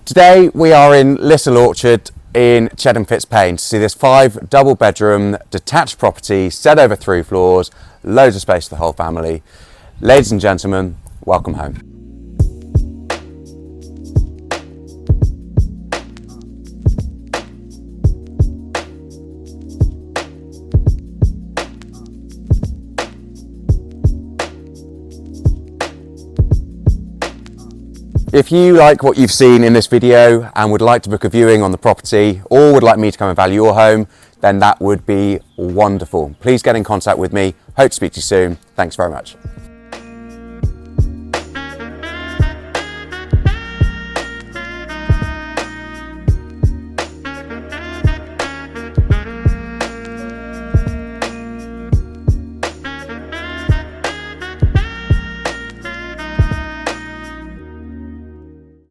Today we are in Little Orchard in Cheddon, Fitzpaine to see this 5 double bedroom detached property set over 3 floors, loads of space for the whole family. Ladies and gentlemen, welcome home. If you like what you've seen in this video and would like to book a viewing on the property or would like me to come and value your home, then that would be wonderful. Please get in contact with me. Hope to speak to you soon. Thanks very much.